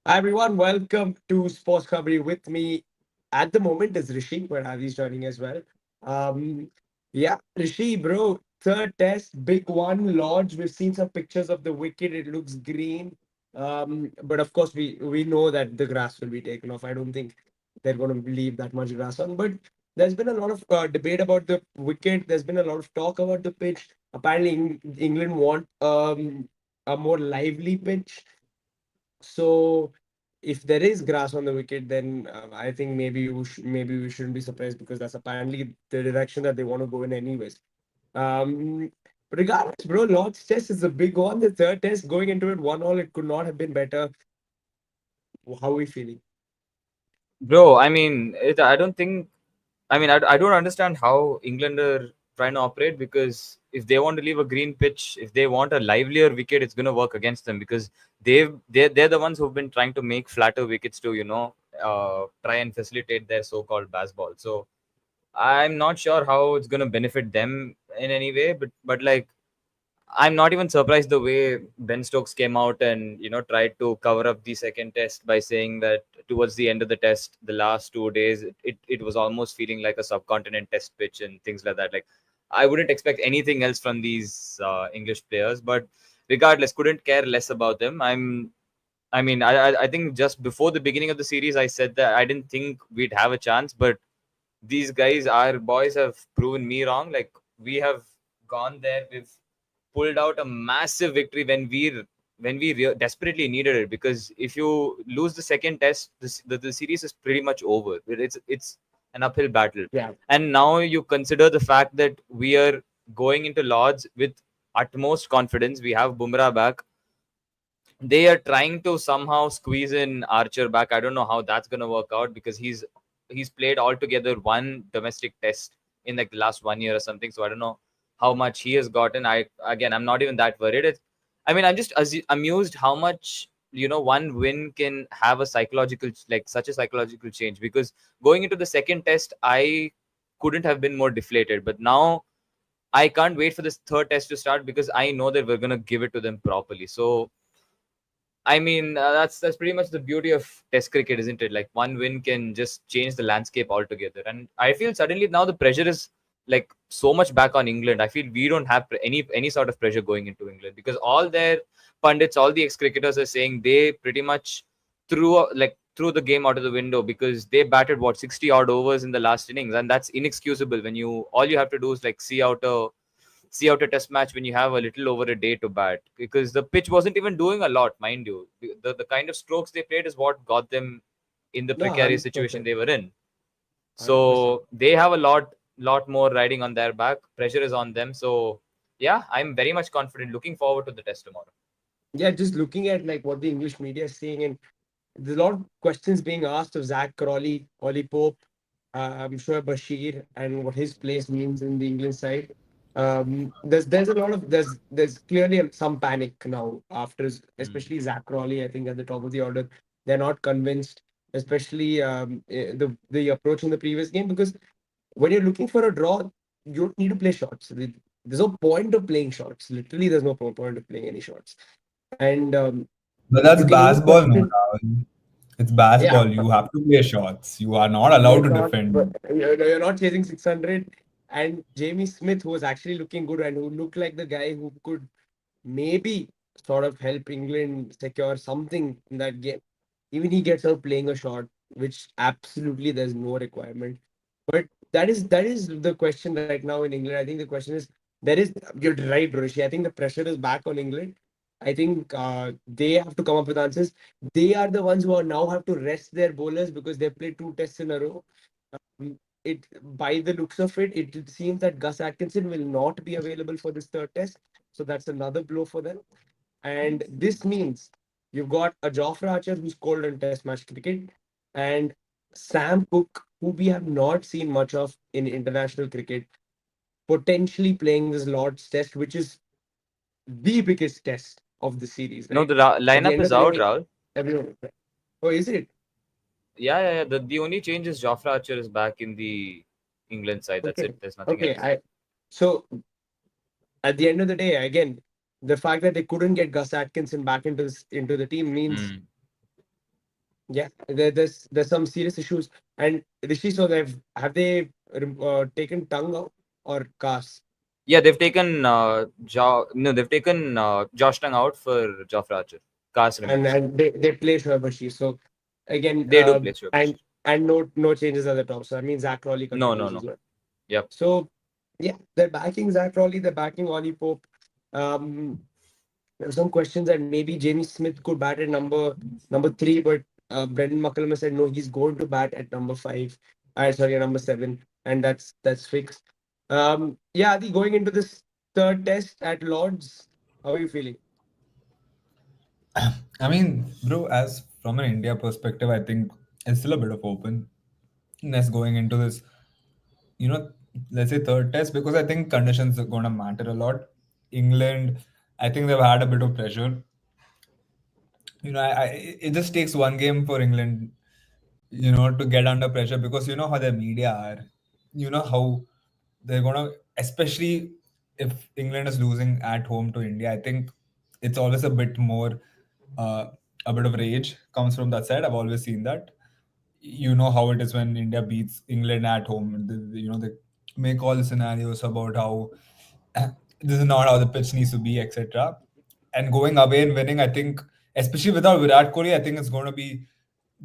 Hi everyone, welcome to Sports Recovery. With me at the moment is Rishi, where Avi's joining as well. Um, yeah, Rishi, bro, third test, big one, Lodge. We've seen some pictures of the wicket. It looks green, but of course we know that the grass will be taken off. I don't think they're going to leave that much grass on. But there's been a lot of debate about the wicket. There's been a lot of talk about the pitch. Apparently, England want a more lively pitch. So if there is grass on the wicket, then I think maybe we shouldn't be surprised because that's apparently the direction that they want to go in anyways. Um, Regardless, bro, Lord's test is a big one. The third test going into it 1-1, it could not have been better. How are we feeling? Bro, I don't think. I don't understand how England are trying to operate because if they want to leave a green pitch, if they want a livelier wicket, it's going to work against them because they're the ones who've been trying to make flatter wickets to try and facilitate their so-called baseball. So I'm not sure how it's going to benefit them in any way, but like I'm not even surprised the way Ben Stokes came out and tried to cover up the second test by saying that towards the end of the test, the last 2 days, it was almost feeling like a subcontinent test pitch and things like that. Like I wouldn't expect anything else from these English players, but regardless, couldn't care less about them. I think just before the beginning of the series, I said that I didn't think we'd have a chance, but these guys, our boys, have proven me wrong. Like we have gone there, we've pulled out a massive victory when we desperately needed it. Because if you lose the second test, the series is pretty much over. It's an uphill battle, Yeah, and now you consider the fact that we are going into Lords with utmost confidence. We have Bumrah back. They are trying to somehow squeeze in Archer back. I don't know how that's going to work out because he's played altogether one domestic test in like the last 1 year or something. So I don't know how much he has gotten. I'm not even that worried. I'm just amused how much one win can have a psychological, like such a psychological change. Because going into the second test, I couldn't have been more deflated. But now I can't wait for this third test to start because I know that we're gonna give it to them properly. So that's pretty much the beauty of Test cricket, isn't it? Like one win can just change the landscape altogether. And I feel suddenly now the pressure is like so much back on England. I feel we don't have any sort of pressure going into England because all their pundits, all the ex-cricketers are saying they pretty much threw the game out of the window because they batted 60 odd overs in the last innings, and that's inexcusable when you all you have to do is like see out a test match when you have a little over a day to bat, because the pitch wasn't even doing a lot, mind you. The kind of strokes they played is what got them in the no, precarious situation 100%. they were in. 100%. So they have a lot more riding on their back. Pressure is on them. So yeah, I'm very much confident. Looking forward to the test tomorrow. Yeah, just looking at like what the English media is saying, and there's a lot of questions being asked of Zach Crawley, Ollie Pope, I'm sure Bashir, and what his place means in the England side. There's a lot of there's clearly some panic now after Mm. especially Zach Crawley. I think at the top of the order, they're not convinced, especially the approach in the previous game, because when you're looking for a draw, you don't need to play shots. There's no point of playing shots. Literally, there's no point of playing any shots. And But that's you can even basketball, no question, Rahul. It's yeah, basketball. You have to play shots. You are not allowed you're to not, but defend. you're not chasing 600. And Jamie Smith, who was actually looking good and who looked like the guy who could maybe sort of help England secure something in that game. Even he gets out playing a shot, which absolutely there's no requirement. But that is the question right now in England. I think the question is there is you're right, Roshi. I think the pressure is back on England. I think they have to come up with answers. They are the ones who are now have to rest their bowlers because they played two tests in a row. It by the looks of it, it seems that Gus Atkinson will not be available for this third test. So that's another blow for them. And this means you've got a Jofra Archer who's cold in Test match cricket, and Sam Cook, who we have not seen much of in international cricket, potentially playing this Lord's Test, which is the biggest test of the series, No, right? the At the lineup end is of the out, day, Rahul. everyone. Oh, is it? Yeah. The only change is Jofra Archer is back in the England side. That's Okay. it. There's nothing Okay. else. So at the end of the day, again, the fact that they couldn't get Gus Atkinson back into the team means Mm. Yeah, there's some serious issues. And Rishi, so have they taken tongue out or cast? Yeah, they've taken no, they've taken Josh Tang out for Jofra Archer. Cast And remains. they play Shubman. So again, They do play Stuart. and no changes at the top. So I mean Zach Rowley No, no, continues as no. well. Yep. So yeah, they're backing Zach Rowley, they're backing Ollie Pope. Um, There's some questions that maybe Jamie Smith could bat at number three, but Brendan McCullum said no, he's going to bat at number five. Sorry, number seven, and that's fixed. Yeah, Adi, going into this third test at Lords, how are you feeling? I mean, bro, as from an India perspective, I think it's still a bit of openness going into this, you know, let's say third test, because I think conditions are going to matter a lot. England, I think they've had a bit of pressure. It just takes one game for England, to get under pressure, because you know how the media are. You know how they're gonna, especially if England is losing at home to India. I think it's always a bit more, uh, a bit of rage comes from that side. I've always seen that. You know how it is when India beats England at home. They make all the scenarios about how this is not how the pitch needs to be, etc. And going away and winning, I think, especially without Virat Kohli, I think it's going to be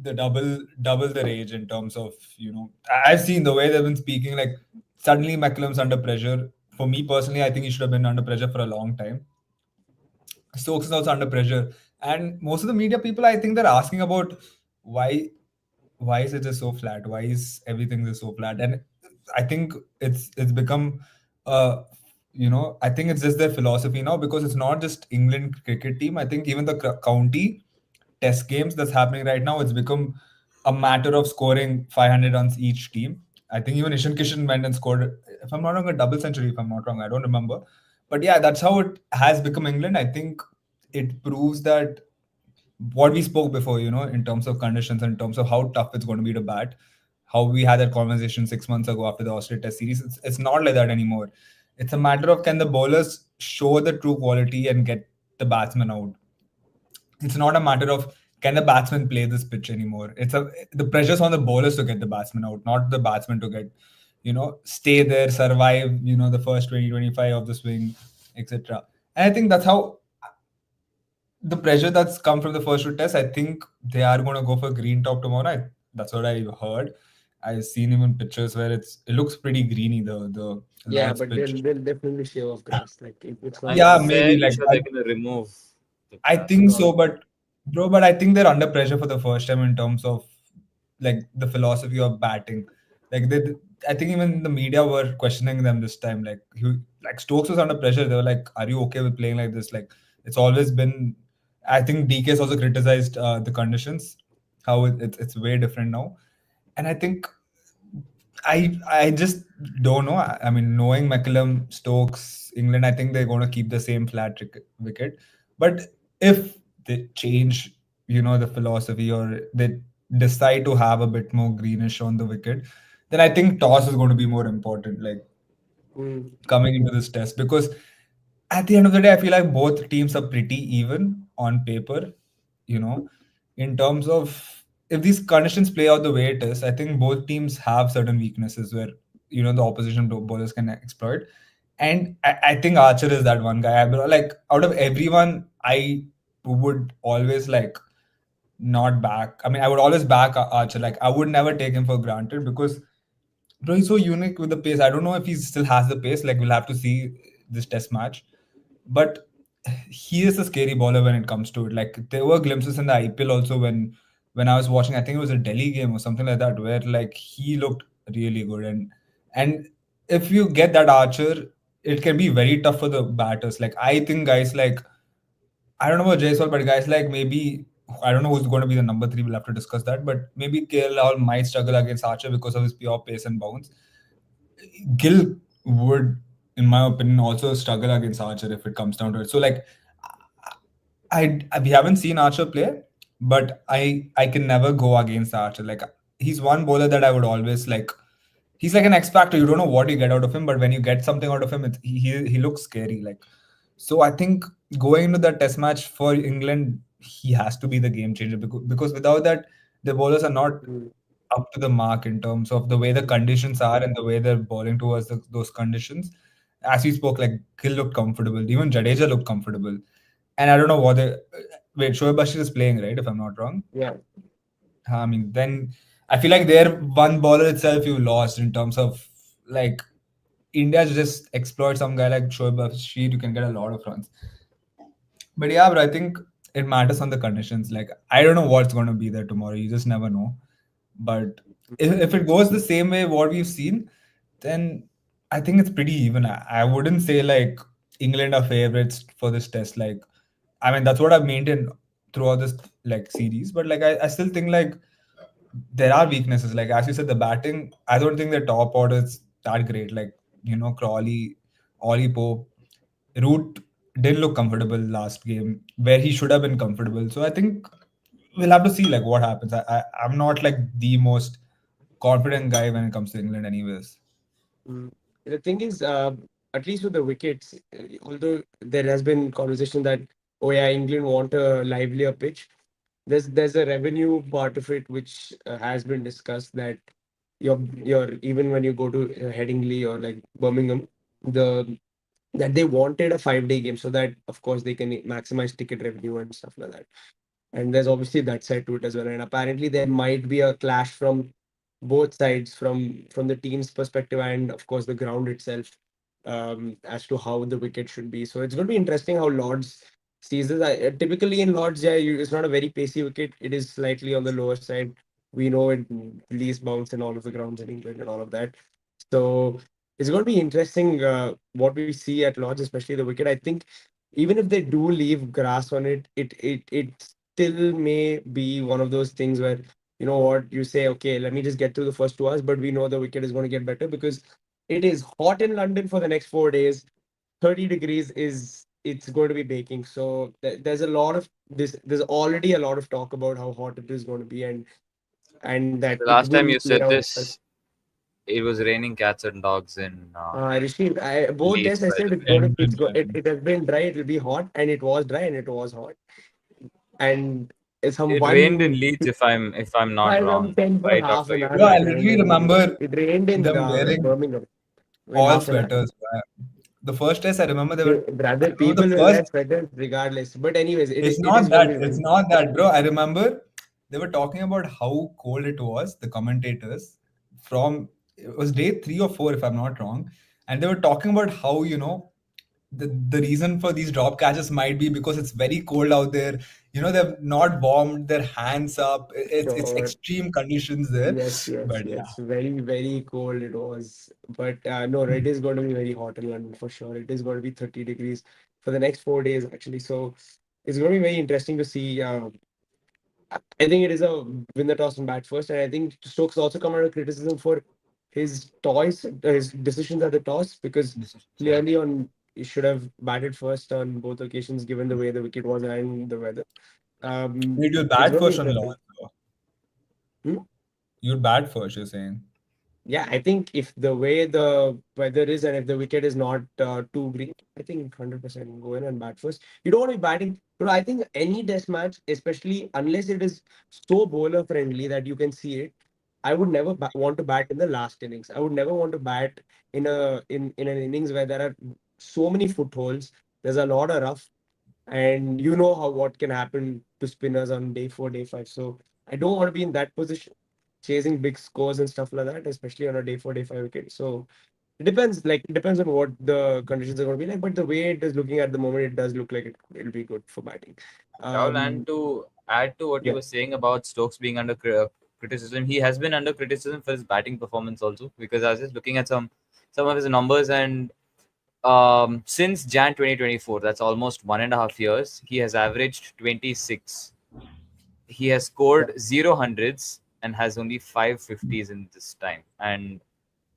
the double the rage in terms of, I've seen the way they've been speaking. Like, suddenly McCullum's under pressure. For me personally, I think he should have been under pressure for a long time. Stokes is also under pressure, and most of the media people, I think, they're asking about why why is it just so flat? Why is everything just so flat? And I think it's become, uh I think it's just their philosophy now, because it's not just England cricket team. I think even the county test games that's happening right now, it's become a matter of scoring 500 runs each team. I think even Ishan Kishan went and scored, if I'm not wrong, a double century. If I'm not wrong, I don't remember. But yeah, that's how it has become England. I think it proves that what we spoke before, in terms of conditions, in terms of how tough it's going to be to bat, how we had that conversation 6 months ago after the Australia Test series. It's not like that anymore. It's a matter of, can the bowlers show the true quality and get the batsman out. It's not a matter of, can the batsman play this pitch anymore. The pressure's on the bowlers to get the batsman out, not the batsman to get, stay there, survive, the first 20-25 of the swing, etc. And I think that's how the pressure that's come from the first two tests. I think they are going to go for green top tomorrow. That's what I heard. I've seen even pictures where it looks pretty greeny, the Yeah, Lord's but pitch. they'll definitely shave off grass. Like it's not I'm Yeah, gonna. maybe fairly like sure they're going to remove the I grass. think No, so, but bro, but I think they're under pressure for the first time in terms of like the philosophy of batting. Like I think even the media were questioning them this time. Like Stokes was under pressure. They were like, "Are you okay with playing like this?" Like, it's always been. I think DK's also criticized the conditions, how it's way different now, and I think I just don't know. I mean, knowing McCullum, Stokes, England, I think they're going to keep the same flat wicket. But if they change, the philosophy, or they decide to have a bit more greenish on the wicket, then I think toss is going to be more important. Like, mm, coming into this test, because at the end of the day, I feel like both teams are pretty even on paper, you know, in terms of, if these conditions play out the way it is, I think both teams have certain weaknesses where, the opposition bowlers can exploit. And I think Archer is that one guy. Like, out of everyone, I would always like not back. I mean, I would always back Archer. Like, I would never take him for granted, because bro, he's so unique with the pace. I don't know if he still has the pace. Like, we'll have to see this test match. But he is a scary bowler when it comes to it. Like, there were glimpses in the IPL also, when I was watching, I think it was a Delhi game or something like that, where like he looked really good. And if you get that Archer, it can be very tough for the batters. Like, I think guys like, I don't know about Jaiswal, but guys like, maybe, I don't know who's going to be the number three. We'll have to discuss that. But maybe KL might struggle against Archer because of his pure pace and bounce. Gill would, in my opinion, also struggle against Archer if it comes down to it. So like, we haven't seen Archer play, but I can never go against Archer. Like, he's one bowler that I would always like. He's like an X factor. You don't know what you get out of him, but when you get something out of him, he looks scary. Like, so I think going into that test match for England, he has to be the game changer, because without that, their bowlers are not Mm. up to the mark in terms of the way the conditions are and the way they're bowling towards those conditions. As we spoke, like Gill looked comfortable, even Jadeja looked comfortable, and I don't know what they. Wait, Shoaib Bashir is playing, right? If I'm not wrong. Yeah. I mean, then I feel like their one bowler itself you lost in terms of like India just exploit some guy like Shoaib Bashir, you can get a lot of runs. But yeah, but I think it matters on the conditions. Like I don't know what's going to be there tomorrow. You just never know. But if it goes the same way what we've seen, then I think it's pretty even. I wouldn't say like England are favorites for this test. Like, I mean, that's what I've maintained throughout this like series. But like, I still think like there are weaknesses. Like as you said, the batting. I don't think the top order is that great. Like Crawley, Ollie Pope, Root didn't look comfortable last game where he should have been comfortable. So I think we'll have to see like what happens. I'm not like the most confident guy when it comes to England, anyways. Mm. The thing is, at least with the wickets, although there has been conversation that, oh yeah, England want a livelier pitch, there's a revenue part of it which has been discussed, that your even when you go to Headingley or like Birmingham, the that they wanted a 5 day game so that of course they can maximize ticket revenue and stuff like that. And there's obviously that side to it as well. And apparently there might be a clash from both sides, from the team's perspective and of course the ground itself, as to how the wicket should be. So it's going to be interesting how Lords sees this. Typically in Lords, yeah, it's not a very pacey wicket. It is slightly on the lower side. We know it least bounce in all of the grounds in England and all of that. So it's going to be interesting what we see at Lords, especially the wicket. I think even if they do leave grass on it, it still may be one of those things where, you know what, you say, okay, let me just get through the first 2 hours, but we know the wicket is going to get better because it is hot in London for the next 4 days. 30 degrees is it's going to be baking. So there's a lot of this. There's already a lot of talk about how hot it is going to be, and that The it last time will you clear said out. this, it was raining cats and dogs in Rishi, both Leeds, days I by said the it's way. going to And it has been dry. It will be hot, and it was dry, and it was hot, and some It rained one. in Leeds, if I'm not I am wrong, 10 for right half after an you hour. bro, told I It me. rained literally in Leeds. remember It rained in them wearing Birmingham in all half an hour. sweaters. The first test I remember they were. I Rather, remember people the will first. wear sweaters regardless. But anyways, It's it is not going to that. be It's very. not that, bro. I remember they were talking about how cold it was. The commentators from it was day 3 or 4, if I'm not wrong, and they were talking about how the reason for these drop catches might be because it's very cold out there. They've not warmed their hands up. It's Sure. extreme conditions there. Yes, yes, But yes. Very, very cold it was. But no, it is going to be very hot in London for sure. It is going to be 30 degrees for the next 4 days, actually. So it's going to be very interesting to see. I think it is a win the toss and bat first. And I think Stokes also come under criticism for his decisions at the toss, because yeah. clearly he should have batted first on both occasions given the way the wicket was and the weather. Wait, you're It's bad going to be first on interesting. lawn, though. Hmm? You're bad first, you're saying. Yeah, I think if the way the weather is and if the wicket is not too green, I think 100% go in and bat first. You don't want to be batting. I think any test match, especially unless it is so bowler friendly that you can see it, I would never want to bat in the last innings. I would never want to bat in an innings where there are so many footholds. There's a lot of rough, and you know how what can happen to spinners on day 4, day 5. So I don't want to be in that position, chasing big scores and stuff like that, especially on a day 4, day 5 wicket. So it depends on what the conditions are going to be like. But the way it is looking at the moment, it does look like it'll be good for batting. Rahul, and Um, to add to what you yeah, were saying about Stokes being under criticism, he has been under criticism for his batting performance also, because I was just looking at some of his numbers, and since Jan 2024, that's almost 1.5 years, he has averaged 26. He has yeah, scored zero hundreds and has only 550s in this time. And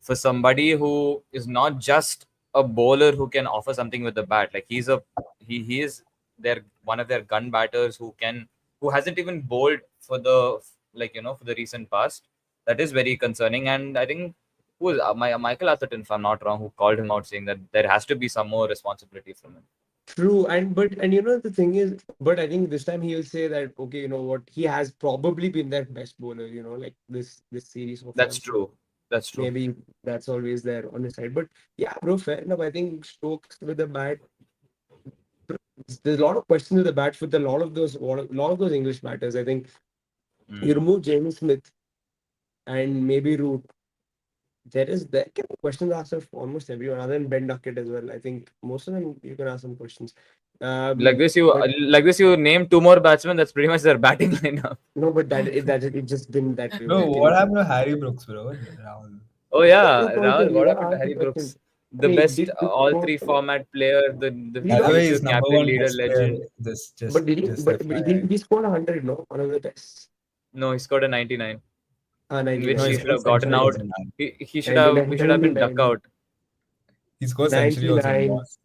for somebody who is not just a bowler who can offer something with the bat, like he is their one of their gun batters who hasn't even bowled for the for the recent past. That is very concerning. And I think who is Michael Atherton, if I'm not wrong, who called him out saying that there has to be some more responsibility from him. True, and the thing is, but I think this time he'll say that okay, you know what, he has probably been their best bowler, like this series so far. That's So true. That's true. maybe that's always there on his side. But yeah, bro, fair enough. I think Stokes with the bat, there's a lot of questions with the bat with a lot of those English batters. I think you Mm. remove Jamie Smith and maybe Root. There can be questions asked of almost everyone, other than Ben Duckett as well. I think most of them you can ask some questions. Like this, But you name two more batsmen. That's pretty much their batting lineup. no, but it just been that way. Bro, Like what happened to Harry Brooks, bro? Rahul. Oh That's a yeah, good point. Rahul. You What gotta happened to ask the Harry question. Brooks? The Wait, best did all score? three format player, the He By the got way, future he's number captain, one leader, test player. legend. Just, but just, did he? just But FYI. he scored 100, no, on the tests. No, he scored a 99, in which No, 99. he he should scored have gotten century out. also in that. He should have 99, he should have been duck 99, out. He scored century also in 99. Boss.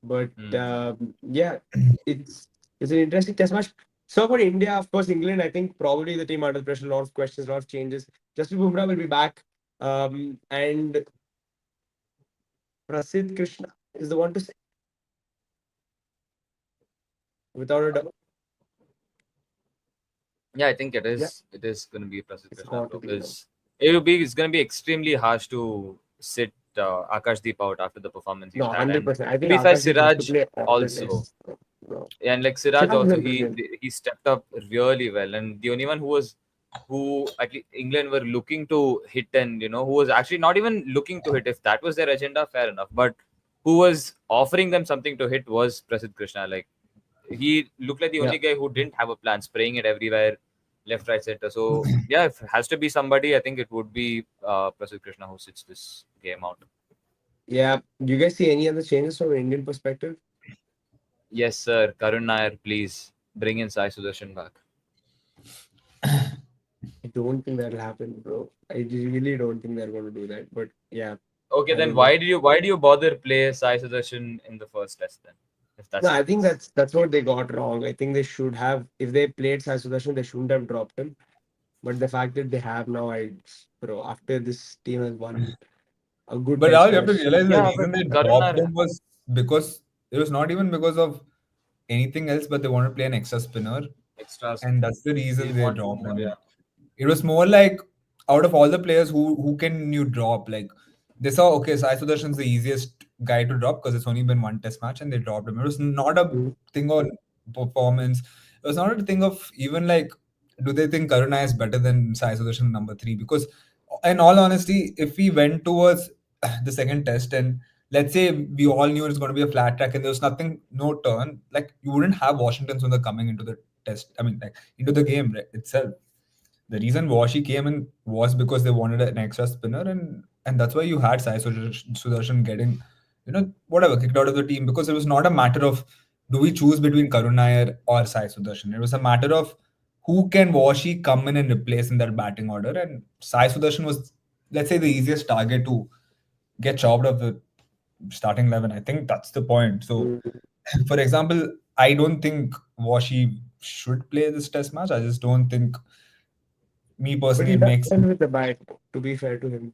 But Hmm. yeah, it's it's an interesting test match. So for India, of course, England, I think probably the team under pressure, a lot of questions, a lot of changes. Jasprit Bumrah will be back. And Prasidh Krishna is the one to say, without a doubt. Yeah, I think it Yeah, is. It is going to be Prasidh it's Krishna, got to bro. be, Because it's going to be extremely harsh to sit Akashdeep out after the performance No, he's had. And 100%. I to think be fair, Akashdeep has to Siraj play all the also. tests. No. Yeah, and like Siraj Siraj has also, been he brilliant. he stepped up really well. And the only one who at least England were looking to hit, and who was actually not even looking to hit. If that was their agenda, fair enough. But who was offering them something to hit was Prasidh Krishna. Like, he looked like the Yeah. only guy who didn't have a plan, spraying it everywhere, left, right, center. So yeah, if it has to be somebody, I think it would be Prasidh Krishna who sits this game out. Yeah. Do you guys see any other changes from an Indian perspective? Yes, sir. Karun Nair, please bring in Sai Sudarshan back. I don't think that'll happen, bro. I really don't think they're going to do that. But yeah, Okay, I then don't know. why do you bother play Sai Sudarshan in the first test then? If No, that's the I think case. that's what they got wrong. I think they should have, if they played Sai Sudarshan, they shouldn't have dropped him. But the fact that they have now, bro, after this team has won a good But test Rahul, you have to match. realize the Yeah, but reason they Karun dropped Nair, him was because it was not even because of anything else, but they wanted to play an extra spinner, extras. and that's the They reason they want two dropped more. him. Yeah. It was more like out of all the players who can you drop, like they saw okay, Sai Sudarshan's the easiest guy to drop because it's only been one test match and they dropped him. It was not a Mm. thing on performance. It was not a thing of even like do they think Karuna is better than Sai Sudarshan number three? Because in all honesty, if we went towards the second test and let's say we all knew it's going to be a flat track and there was nothing, no turn, like you wouldn't have Washington Sundar coming into the test. I mean, like into the game itself. The reason Washi came in was because they wanted an extra spinner, and that's why you had Sai Sudarshan getting, whatever kicked out of the team because it was not a matter of do we choose between Karun Nair or Sai Sudarshan. It was a matter of who can Washi come in and replace in that batting order, and Sai Sudarshan was, let's say, the easiest target to get chopped off the starting 11. I think that's the point. So, Mm. for example, I don't think Washi should play this test match. I just don't think me But personally he it does makes well with the bat, to be fair to him.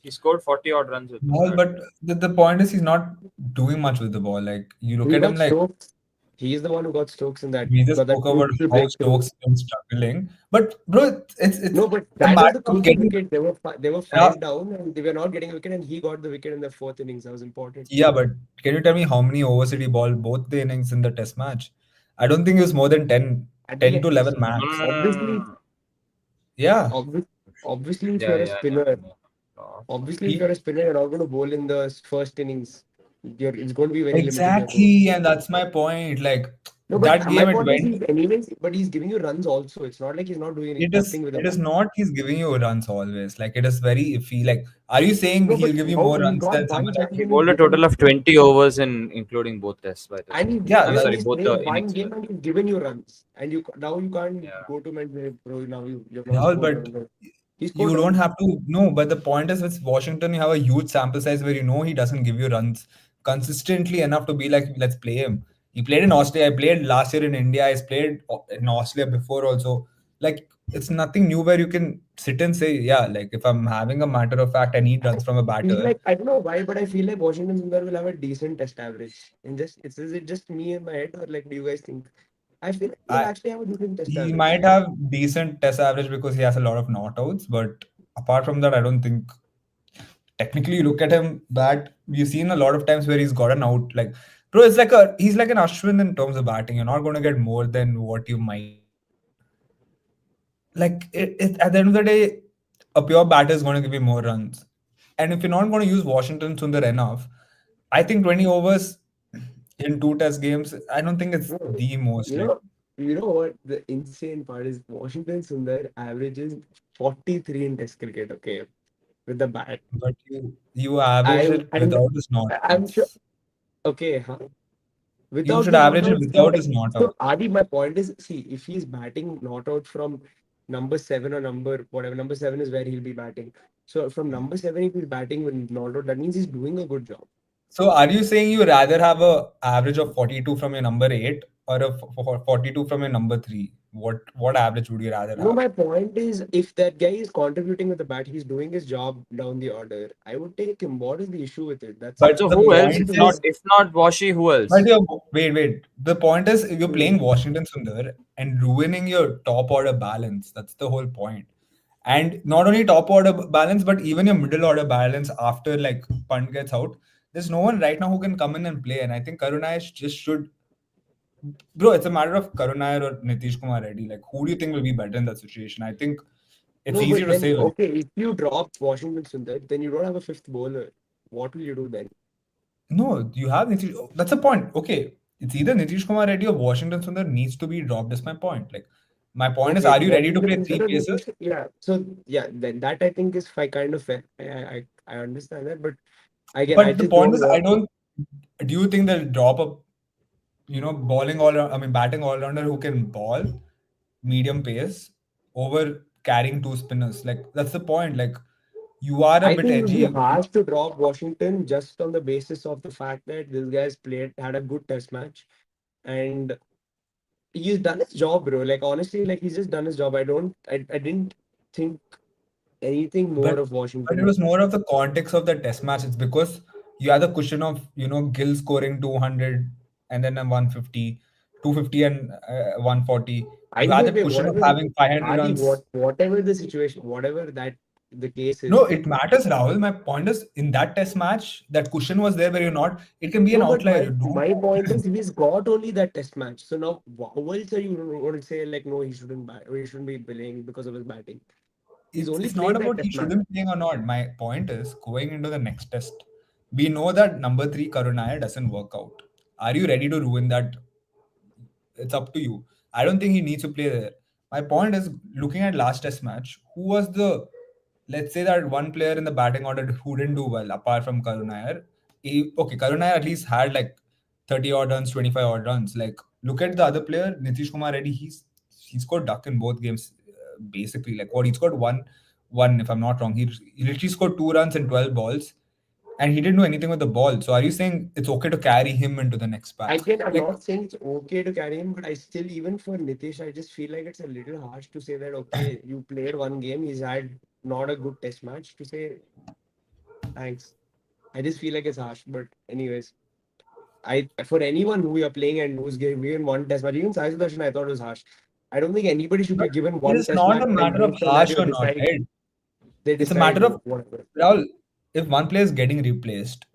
He scored 40 odd runs with the ball, bat. but the point is he's not doing much with the ball. Like you look He at him got like Stokes. He's the one who got Stokes in that, we just got that spoke about crucial how breakthrough. Stokes has been struggling. But bro, it's No, but a that was the matter of crucial getting wicket. They were yeah, five down and they were not getting a wicket, and he got the wicket in the fourth innings. That was important. yeah, but can you tell me how many overs did he ball both the innings in the test match? I don't think it was more than At the 10 to end, 11 No, no, max. no, no, no, no, obviously, no. Yeah. obviously, if Yeah, you're a yeah, yeah. spinner, No. obviously if He you're a spinner, you're not going to bowl in the first innings. It's going to be very limited. Your bowling. exactly, and that's my point. Like No, but that my game it point is went. he's anyways, but he's giving you runs also. It's not like he's not doing It is nothing with the it is bat. not he's giving you runs always. Like it is very iffy. Like, are you saying No, he'll but give you how more he runs got than someone else? 130 He and he's bowled a given total you, of 20 overs in including both tests, by the way. and Yeah, I'm and sorry, he's both the played one innings. game and he's given you runs, and now you can't Yeah. go to him and say, bro, now you've not Rahul, scored but runs. He you scored don't runs. have to no. But the point is, with Washington, you have a huge sample size where you know he doesn't give you runs consistently enough to be like, let's play him. He played in Australia. I played last year in India. He's played in Australia before also. Like it's nothing new where you can sit and say, yeah, like if I'm having a matter of fact, I need runs from a I feel batter. like I don't know why, but I feel like Washington Sundar will have a decent test average. And just is it just me in my head, or like do you guys think? I feel like he'll I, actually have a decent test he average. might have decent test average because he has a lot of not outs, but apart from that, I don't think technically you look at him bat, we've seen a lot of times where he's gotten out. Like, bro, it's like he's like an Ashwin in terms of batting. You're not going to get more than what you might get. Like, at the end of the day, a pure batter is going to give you more runs. And if you're not going to use Washington Sundar enough, I think 20 overs in two test games, I don't think it's No, the most. you Like, know, you know what the insane part is? Washington Sundar averages 43 in test cricket, okay, with the bat. but you average I it and without his not I'm sure outs. okay, huh? You Without should the not average it outs, yeah, without like his not so outs. Adi, my point is, see, if he's batting not out from number seven or number whatever, number seven is where he'll be batting. So from number seven, if he's batting with not out, that means he's doing a good job. So are you saying you rather have a average of 42 from your number 8 or a 42 from your number 3? What average would you rather No, have? my point is, if that guy is contributing with the bat, he's doing his job down the order. I would take him. What is the issue with it? That's it. But So the who He else? has point If to not is, just. if not Washi, who but else? wait. The point is you're Hmm. playing Washington Sundar and ruining your top order balance. That's the whole point. And not only top order balance, but even your middle order balance after like Punt gets out. There's no one right now who can come in and play. And I think Karunaish just should. Bro, it's a matter of Karunai or Nitish Kumar Reddy. Like, who do you think will be better in that situation? I think it's No, but easier to then, say. Like, okay, if you drop Washington Sundar, then you don't have a fifth bowler. What will you do then? no, you have Nitish. That's the point. Okay, it's either Nitish Kumar Reddy or Washington Sundar needs to be dropped. That's my point. Like, my point is, Okay, are you ready to Washington play Sundar three or paces? Nitish? Yeah. So, yeah, then that I think is kind of fair. I understand that. But again, I But the just point don't is, I want. don't. Do you think they'll drop a, bowling I mean, batting all rounder who can ball medium pace over carrying two spinners? Like, that's the point. Like, you are a I bit think it would be edgy. harsh to drop Washington just on the basis of the fact that this guy's had a good test match, and he's done his job, bro. Like honestly, like he's just done his job. I didn't think anything more But of but it Washington. was more of the context of the test match. It's because you had the cushion of Gill scoring 200 and then a 150, 250 and 140. You had Either that way, cushion of whatever, having 500 Adi, runs. whatever the situation, whatever that the case No, is. it matters, Rahul. My point is in that test match, that cushion was there where you're not. It can be an No, but outlier. my You don't my point is always. he's got only that test match. So now, how else are you going to say like no, he shouldn't bat or he shouldn't be playing because of his batting? He's only It's not playing that about he test match. shouldn't playing or not. My point is going into the next test. We know that number 3 Karunaya doesn't work out. Are you ready to ruin that? It's up to you. I don't think he needs to play there. My point is looking at last test match, who was the, let's say that one player in the batting order who didn't do well apart from Karunayar. Okay, Karunayar at least had like 30 odd runs, 25 odd runs. Like look at the other player, Nitish Kumar Reddy, he scored duck in both games basically. Like what he scored one if I'm not wrong. He literally scored 2 runs in 12 balls and he didn't do anything with the ball. So are you saying it's okay to carry him into the next pack? Again, I'm Like not saying it's okay to carry him, but I still, even for Nitish, I just feel like it's a little harsh to say that, okay, you played one game, he's had not a good test match, to say thanks. I just feel like it's harsh. But, anyways, for anyone who you're playing and who's given one test match, even Sai Sudarshan, I thought it was harsh. I don't think anybody should but be given it one is test not match a and matter of based on that harsh you or not, decide, right? they It's a decide matter of whatever. Rahul, if one player is getting replaced,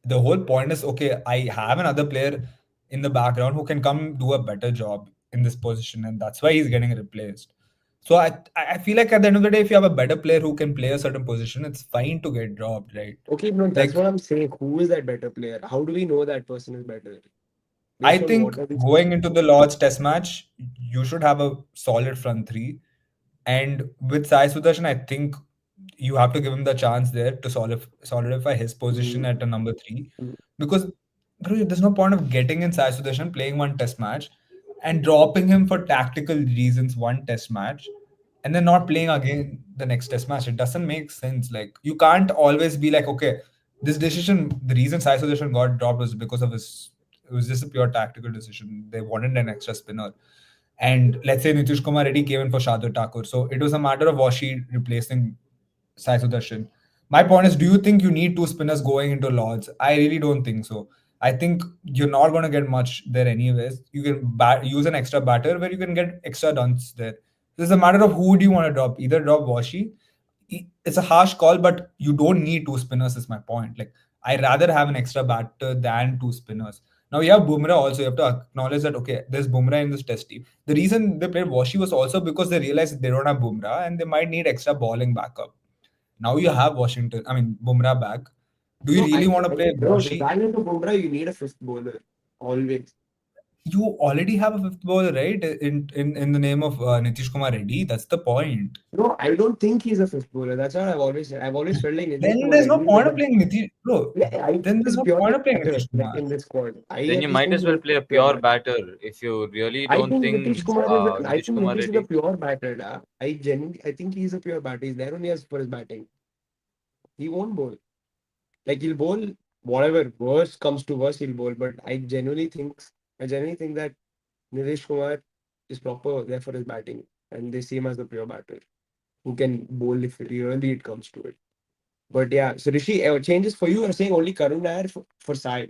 the whole point is okay, I have another player in the background who can come do a better job in this position, and that's why he's getting replaced. So I feel like at the end of the day, if you have a better player who can play a certain position, it's fine to get dropped, right? Okay, no, that's Like what I'm saying. Who is that better player? How do we know that person is better? I Based on think what are we going seeing? into the Lord's Test match, you should have a solid front three. And with Sai Sudarshan, I think you have to give him the chance there to solidify his position Mm, at a number 3. mm. Because bro, there's no point of getting in Sai Sudarshan, playing one test match, and dropping him for tactical reasons one test match, and then not playing again the next test match. It doesn't make sense. Like you can't always be like, okay, this decision, the reason Sai Sudarshan got dropped was because of his. It was just a pure tactical decision. They wanted an extra spinner. and let's say Nitish Kumar Reddy came in for Shardul Thakur. So it was a matter of was she replacing Sai Sudarshan. My point is, do you think you need two spinners going into Lords? I really don't think so. I think you're not going to get much there anyways. You can use an extra batter where you can get extra runs there. It's a matter of who do you want to drop. Either drop Washi. It's a harsh call, but you don't need two spinners. Is my point. Like I rather have an extra batter than two spinners. Now you have Bumrah also. You have to acknowledge that okay, there's Bumrah in this test team. The reason they played Washi was also because they realized they don't have Bumrah and they might need extra bowling backup. Now you have Bumrah back. Do you No, really want to I play think, bro, Washi? regarding to Bumrah, you need a fifth bowler always. You already have a fifth bowler, right? In the name of Nitish Kumar Reddy. That's the point. No, I don't think he's a fifth bowler. That's what I've always said. I've always felt like Nitish Then Kumar there's no Reddy is point the of best. playing Nitish, bro. Yeah, I Then think there's he's no purely point of playing batter Nitish like Kumar. in this squad. I Then at you least might think as well he's play a a pure pure batter. batter if you really don't think I Nitish think Kumar Nitish is a Reddy. pure batter. I think he's a pure batter. He's there only as for his batting. He won't bowl. Like he'll bowl whatever worst comes to worst, he'll bowl. But I genuinely think that Nitish Kumar is proper there for his batting, and they see him as the pure batter who can bowl if really it comes to it. But yeah, so Rishi, changes for you. I'm saying only Karun Nair for Sai.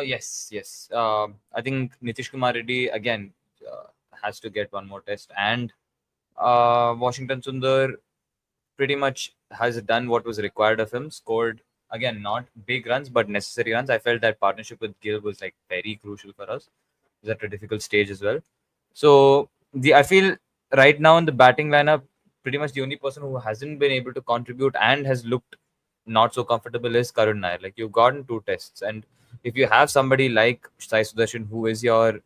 Yes, yes. I think Nitish Kumar Reddy again has to get one more test, and Washington Sundar pretty much has done what was required of him. Scored again, not big runs, but necessary runs. I felt that partnership with Gill was like very crucial for us. It was at a difficult stage as well. So I feel right now in the batting lineup, pretty much the only person who hasn't been able to contribute and has looked not so comfortable is Karun Nair. Like you've gotten two tests, and if you have somebody like Sai Sudarshan who is your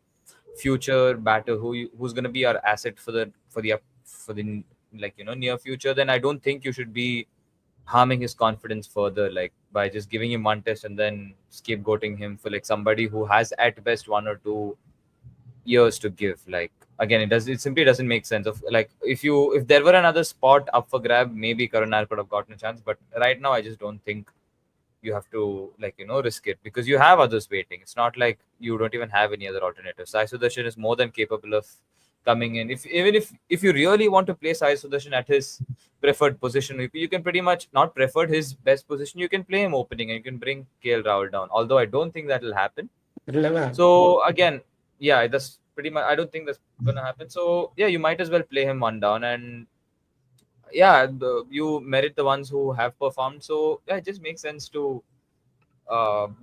future batter, who's going to be your asset for the near future, then I don't think you should be harming his confidence further, like by just giving him one test and then scapegoating him for like somebody who has at best 1 or 2 years to give. Like again, it simply doesn't make sense. Of like if there were another spot up for grab, maybe Karunar could have gotten a chance. But right now, I just don't think you have to risk it because you have others waiting. It's not like you don't even have any other alternatives. Sai Sudarshan is more than capable of coming in. If you really want to play Sai Sudarshan at his preferred position, you can pretty much not preferred his best position. You can play him opening and you can bring KL Rahul down. Although I don't think that will happen. It'll never happen. So again, yeah, that's pretty much. I don't think that's gonna happen. So yeah, you might as well play him one down, and yeah, you merit the ones who have performed. So yeah, it just makes sense to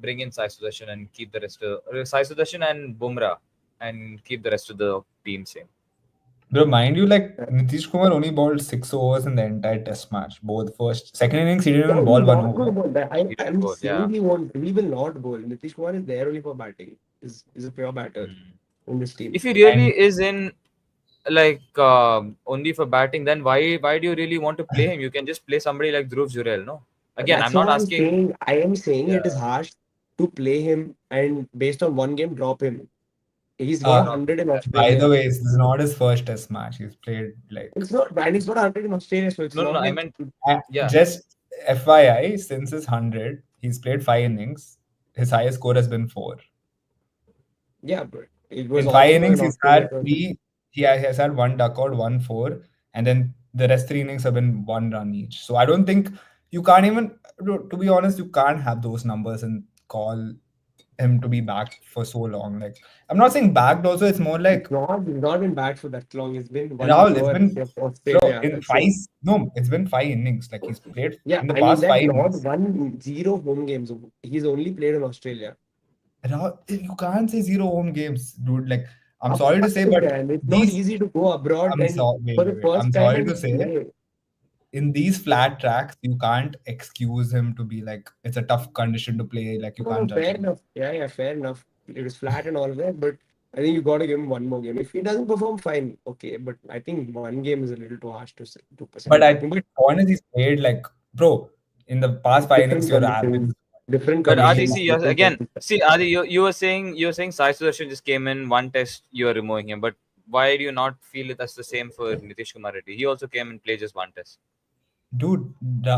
bring in Sai Sudarshan and keep the rest of Sai Sudarshan and Bumrah and keep the rest of the team same. Bro, mind you, like Nitish Kumar only bowled 6 overs in the entire test match. Both first, second innings, he didn't Yeah, even he's ball one not going to over. bowl. He didn't I'm bowl. just Yeah. saying he won't. He will not bowl. Nitish Kumar is there only for batting. Is a pure batter Hmm. in this team. If he really And is in like only for batting, then why do you really want to play him? You can just play somebody like Dhruv Jurel. No, again, I'm That's not what I'm asking. saying. I am saying it is yeah, harsh to play him and based on one game drop him. He's got uh, a hundred in by the Australia. way, this is not his first test match. He's played like It's not and he's got a hundred in Australia, so it's No, no, not no. I like meant yeah. just FYI, since his 100, he's played 5 innings. His highest score has been 4. yeah, but it was In five also innings, in he's Australia. had three. He has had one duckout, 1 4, and then the rest 3 innings have been 1 run each. So I don't think you can't even, to be honest, you can't have those numbers and call him to be back for so long. Like I'm not saying backed. Also, it's more like He's not been back for that long. He's been one Rahul. It's over been bro Australia. in That's five. it. No, it's been 5 innings. Like he's played Yeah, in the I mean past that five not innings. 1-0 home games. He's only played in Australia. Rahul, you can't say 0 home games, dude. Like I'm Of sorry to course say, you but can. It's not these easy to go abroad I'm and sorry. for Wait, the wait, wait. first I'm time sorry to and say, play. in these flat tracks, you can't excuse him to be like it's a tough condition to play. Like you No, no, can't judge fair him. enough. Yeah, fair enough. It was flat and all that, but I think you got to give him one more game. If he doesn't perform, fine, okay. But I think one game is a little too harsh to send But him back. I But honestly, he's played like bro in the past 5 innings. different Your average conditions, is different But Adi, conditions, see, three. different again, circumstances. see, Adi, you were saying Sai Sudarshan just came in one test, you are removing him. But why do you not feel that's the same for Nitish Kumar Reddy? He also came and played just one test. Dude,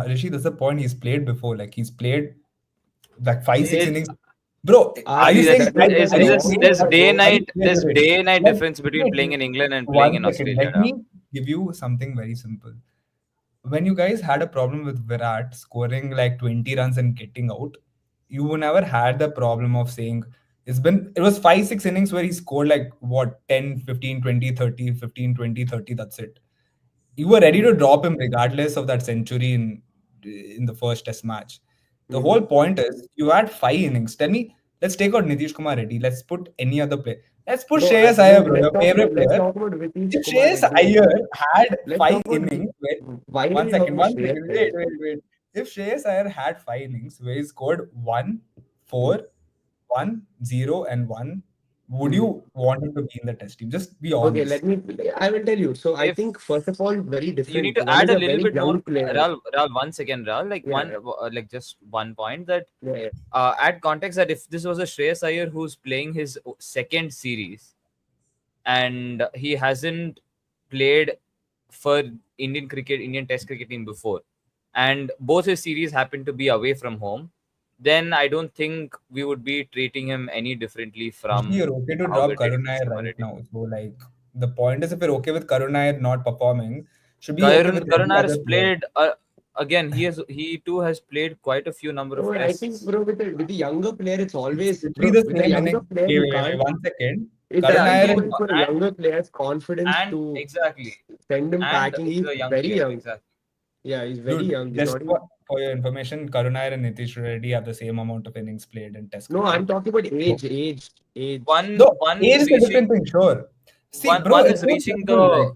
Rishi, that's the point. He's played before. Like he's played like five, six Played innings. Bro, are you See, Adi, saying that's that is the are you there's wrong saying there's day approach. night wait, there's wait, wait. day night Let, difference between wait, playing in England and playing one in second. Australia Let now. me give you something very simple. When you guys had a problem with Virat scoring like 20 runs and getting out, you never had the problem of saying it was 5 6 innings where he scored like what 10 15 20 30 15 20 30. That's it. You were ready to Mm, drop him regardless of that century in the first test match. The whole mm. point is you had 5 innings. Tell me, let's take out Nitish Kumar Reddy. Let's put any other player. Let's put Bro, Shreyas bro, Iyer, bro, your favorite let's player. talk about Vitish If Kumar Shreyas Reddy. Iyer had Let's five talk about innings, where, why are one you talking second, about one Shreyas second, Iyer? wait. If Shreyas Iyer had 5 innings where he scored 1, Hmm. 4, 1, 0, and 1, would Hmm. you want him to be in the test team? Just be Okay, honest. I will tell you. So I If think first of all, very you need different. to One add is a a little very bit more, young player. Ral, one second, Ral, like Yeah, one like just one point that yeah. add context that if this was a Shreyas Iyer who's playing his second series and he hasn't played for Indian Test cricket team before, and both his series happen to be away from home, then I don't think we would be treating him any differently Usually, from you're okay to how drop we're Karun treating Nair Nitishkumar right Reddy. now. So, like, the point is, if you're okay with Karun Nair not performing, should be okay with Karun every has other player. played again. He too has played quite a few number of Bro, I think, tests. bro, with the younger player, it's It's always, literally bro, the with a same younger inning. player, you Wait, can't. 1 second. It Karun Yeah, doesn't Nair go is well for a and younger player's confidence and to exactly, send him and packing. he's He's a young very player. young. Exactly. Yeah, he's very dude. young. He's Just not even. for your information, Karun Nair and Nitish Reddy have the same amount of innings played in Test No, I'm cricket. talking about So, age. One though one age is is a reaching different thing, sure. See, one bro, one it's is so reaching simple. Like,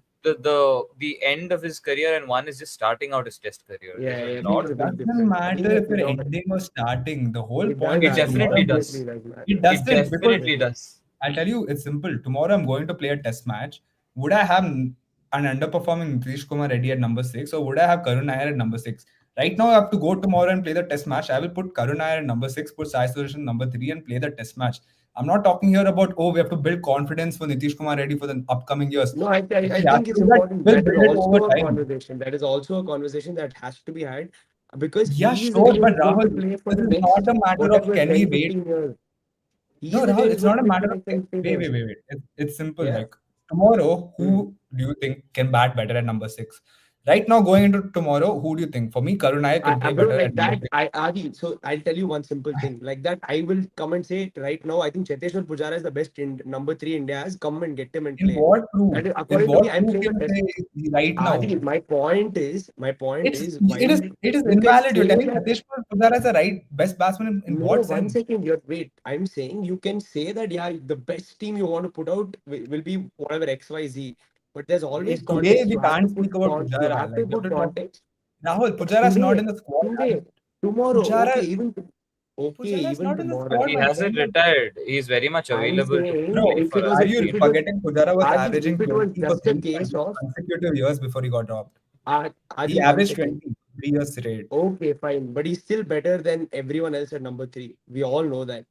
the end of his career, and one is just starting out his Test career. There's Yeah, a yeah, see, there's lot a it of big difference. doesn't difference. I think matter if that's you're not. ending or starting. The whole It does point It is matter. It definitely tomorrow. definitely does. does matter. It It doesn't because definitely does. I'll tell you, it's simple. Tomorrow I'm going to play a test match. Would I have an underperforming Nitish Kumar Reddy at number 6, or would I have Karun Nair at number 6? Right now, I have to go tomorrow and play the test match. I will put Karun Nair at number 6, put Sai Sudarshan number 3, and play the test match. I'm not talking here about, oh, we have to build confidence for Nitish Kumar Reddy for the upcoming years. No, If I we have think to it's do that, important. we'll That is build it over also a time. conversation. That is also a conversation that has to be had because Yeah, he is the sure, guy but who's going to Rahul, play for this the is not next a matter of whatever can we 10, wait. 15 years. He is No, the guy Rahul, who's it's going not to a play for matter the of next 10, 15 wait, years. wait, wait, wait. It's simple. Yeah. Like tomorrow, Hmm. who do you think can bat better at number 6? Right now, going into tomorrow, who do you think? For me, Karun Nair can play Bro, better at like number that, 6. Adi, so I'll tell you one simple thing. Like that, I will come and say it right now. I think Cheteshwar Pujara is the best in number 3 India has. Come and get him and In play. what proof? And In according to me, what I'm proof playing a you test. say right Adi, now? my point is, why It is will it is you can invalid. You're say telling that. Cheteshwar Pujara is the right best batsman in No, what one sense? second. You're wait. I'm saying you can say that yeah, the best team you want to put out will be whatever XYZ. But there's always Today context. we You have to can't put speak about you Pujara. have Like to we have put to talk. context. Rahul, Pujara is not Today, in the squad. today, tomorrow. Pujara, Okay, Pujara is even not in the But squad, tomorrow. he my hasn't friend. retired. He's very much I'm available to saying play Bro, if it for was are us. you if it was forgetting Pujara was Adi, averaging if it 20 was for just a case 3 of consecutive years before he got dropped? He Adi, one averaged second. 20 3 years straight. Okay, fine, but he's still better than everyone else at number 3. We all know that.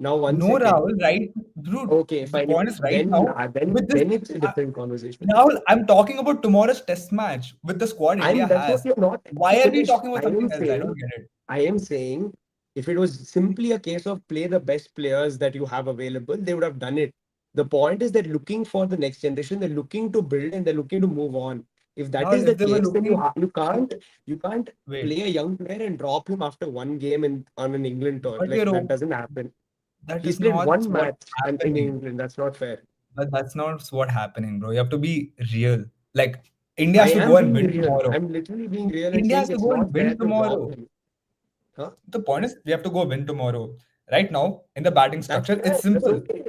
Now, one No, second. Rahul, right? Dude, Okay, the fine. point is right now with this. Then it's a Uh, different conversation. Rahul, I'm talking about tomorrow's test match with the squad India That's what has. you're not. Why are we Finish. talking about something else? I don't get it. I am saying, if it was simply a case of play the best players that you have available, they would have done it. The point is they're looking for the next generation. They're looking to build and they're looking to move on. If that is Rahul, the if they were case, then looking, you can't wait, play a young player and drop him after one game on an England tour. but Like you're that doesn't happen. that He's is played not one what's match and in happening. England. That's not fair. But that's not what happening, bro. You have to be real. Like India I has to am go and being win real. tomorrow. I'm literally being real and India saying has to it's go and not fair win to drop tomorrow. him. Huh? The point is we have to go win tomorrow. Right now, in the batting That's structure, it's fair. That's simple. okay.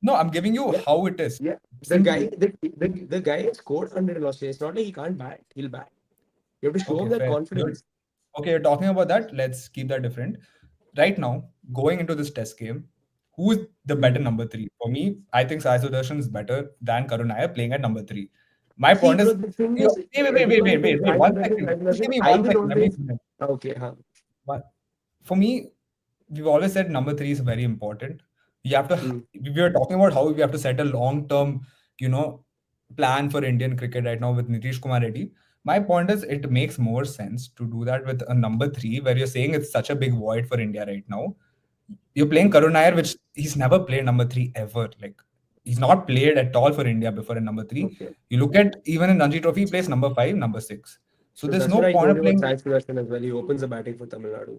No, I'm giving you Yeah, how it is. yeah. Simple. The guy scored 100 in Australia. It's not like he can't bat. He'll bat. You have to show him Okay, that fair. confidence. Okay, you're talking about that. Let's keep that different. Right now, going into this test game, who is the better Hmm. number 3? For me, I think Sai Sudarshan is better than Karun Nair playing at number 3. My See, point bro, is, the thing is, everybody thinks wait. I One should have second. Just give me I 1 second. will Let me always. finish. Okay, huh? But for me, we've always said number 3 is very important. You have to. Hmm. We were talking about how we have to set a long-term, you know, plan for Indian cricket right now with Nitish Kumar Reddy. My point is, it makes more sense to do that with a number 3, where you're saying it's such a big void for India right now. you're playing Karun Nair, which he's never played number three ever. Like he's not played at all for India before in number three. Okay. You look at even in Ranji Trophy, he plays number five, number six. So So there's that's what no I point told of you about playing Sai Sudarshan as well. He opens the batting for Tamil Nadu.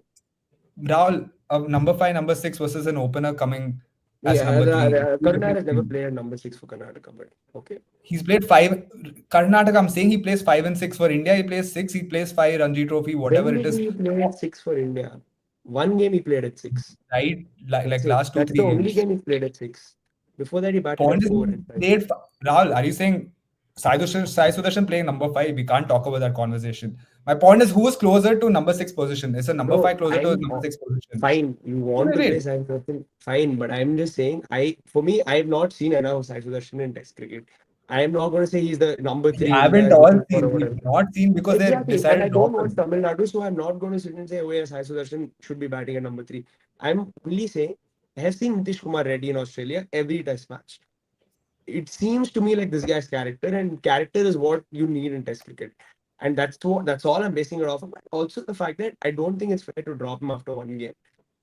Rahul number five, number six versus an opener coming as Yeah, number three. Two Karnataka different has never things. played at number 6 for Karnataka, but okay. He's played five. Karnataka, I'm saying he plays five and six for India. He plays six. He plays five Ranji Trophy, whatever When it did is. he play at 6 for India? One game he played at 6. Right, That's like it. last two That's the three only games. game he played at 6. Before that, he batted at Point is, 4 he and 5. played. Rahul, are you saying Sai Sudarshan playing number five? We can't talk about that conversation. My point is, who is closer to number six position? Is a number Bro, five closer to I'm number six position? fine. You want Wait, to play wait. Sai Sudarshan? Fine, but I'm just saying, for me, I have not seen enough of Sai Sudarshan in Test cricket. I am not going to say he's the number We 3 India haven't is all looking for or seen. We've whatever. not seen because they Exactly. And I decided don't not to. watch Tamil Nadu, so I'm not going to sit and say, oh, yes, Sai Sudarshan should be batting at number 3. I'm only saying, I have seen Nitish Kumar Reddy in Australia every Test match. It seems to me like this guy's character, and character is what you need in Test cricket. And that's all I'm basing it off of. Also, the fact that I don't think it's fair to drop him after one game.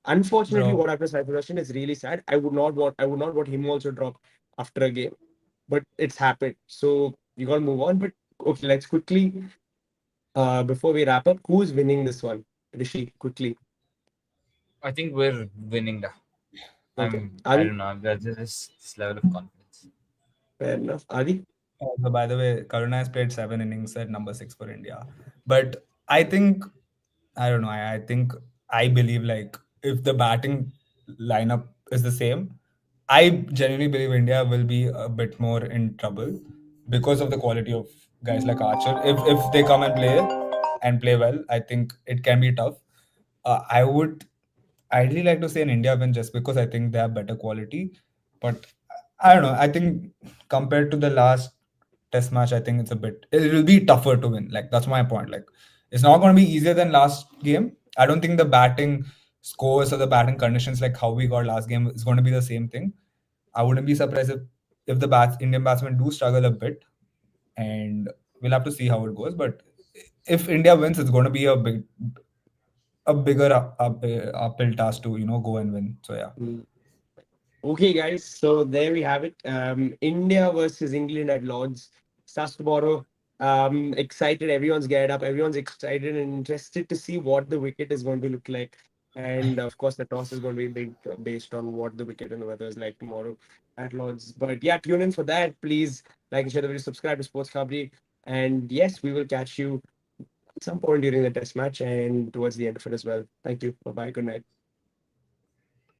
Unfortunately, Bro, what happened to Sai Sudarshan is really sad. I would not want him also drop after a game, but it's happened. So you gotta move on. But okay, let's quickly before we wrap up, who's winning this one? Rishi, quickly. I think we're winning that. Okay. I Adi, don't know. There's this level of confidence. fair enough. Adi? so by the way, Karuna has played 7 innings at number six for India. But I think, I don't know, I think, I believe like if the batting lineup is the same, I genuinely believe India will be a bit more in trouble because of the quality of guys like Archer. If they come and play well, I think it can be tough. I would ideally like to say an India win just because I think they have better quality. But I don't know. I think compared to the last test match, I think it will be tougher to win. Like that's my point. Like it's not going to be easier than last game. I don't think the batting scores or the batting conditions like how we got last game is going to be the same thing. I wouldn't be surprised if the Indian batsmen do struggle a bit, and we'll have to see how it goes. But if India wins, it's going to be a bigger uphill task to go and win. So yeah. Mm. Okay, guys. So there we have it. India versus England at Lords. Starts tomorrow. Excited. Everyone's geared up. Everyone's excited and interested to see what the wicket is going to look like. And of course, the toss is going to be big based on what the wicket and the weather is like tomorrow at Lords. But yeah, tune in for that. Please like and share the video, subscribe to Sports Khabri. And yes, we will catch you at some point during the test match and towards the end of it as well. Thank you. Bye bye. Good night.